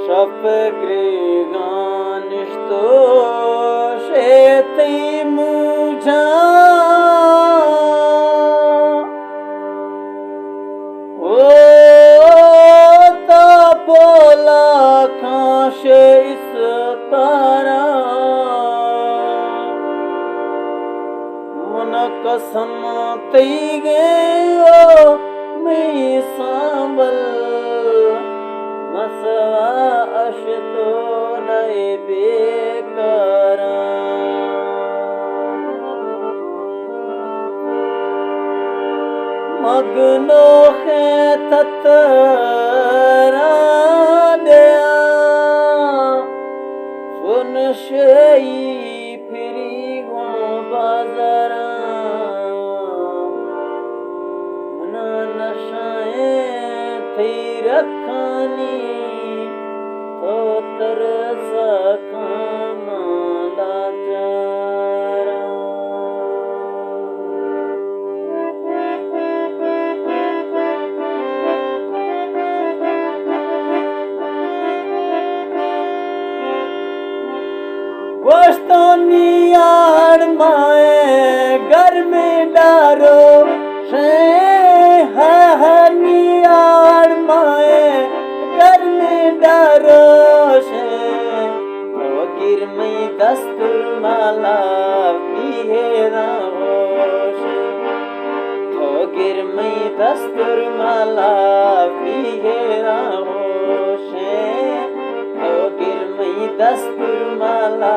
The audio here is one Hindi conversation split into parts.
Shapagriganisto sheti muja O tapola khanshe istara Mana kasam teige o mei sambal Maswa ashto nai bekara Magno khe tatara dea Sun shei phiri go bazara Mana nashae thi rakhani तो तरसा कमला चारा गोश्तोनी यार माए घर में डारो शे हनी यार माए घर में डारो गिरमई दस्तूर माला बिहेरा होश तो गिरमई दस्तूर माला बिहेरा होश तो गिरमई दस्तूर माला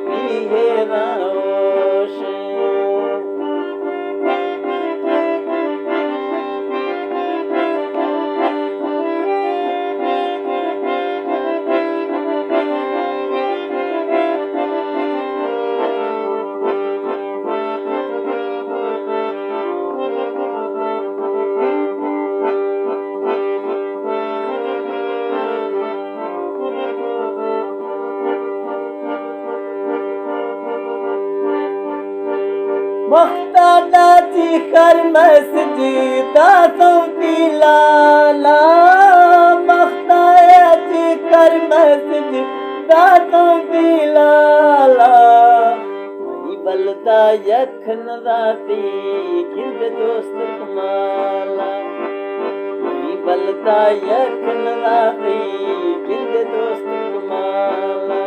बिहेरा होश Muqtada कर मस्जिदा सौती लाला मुqtada कर मस्जिदा सौती लाला मई बलदा यखन राती गिंद दोस्त कमाला मई बलदा यखन राती गिंद दोस्त कमाला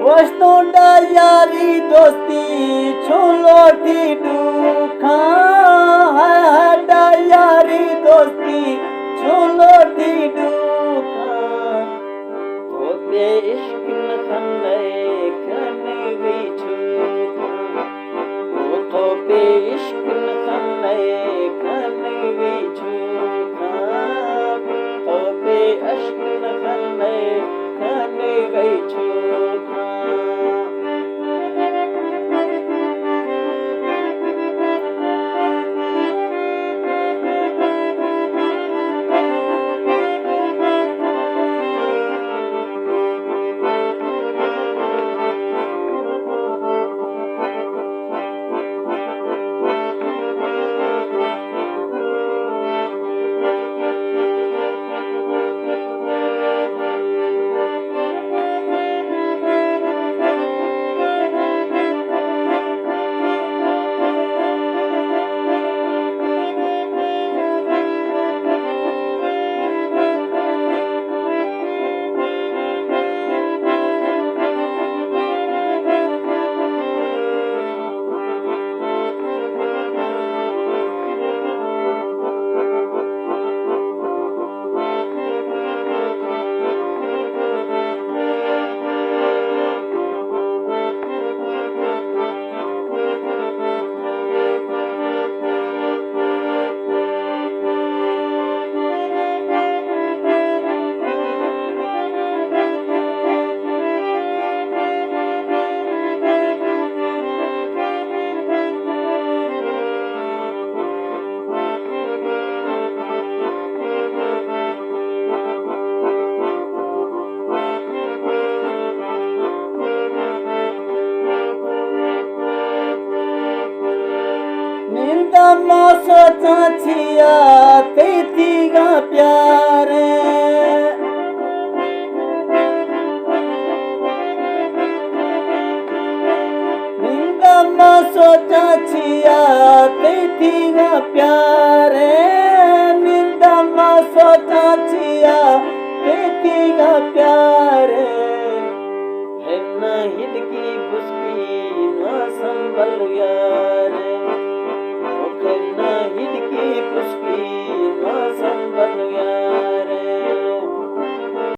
वस्तुंडा यारी दोस्ती छोलोटी दुखा हड्डा यारी दोस्ती छोलोटी दुखा तोते इश्क न खन्ने खने गई छूखा तोते इश्क न खन्ने खने गई छूखा तोते इश्क न खन्ने खने गई छूखा छिया तेतीगा प्यारे निंदा सोचा छिया तेतीगा प्यारे निंदा सोचा छिया तेतीगा प्यारे है न हिडकी बुसकी न संभल यार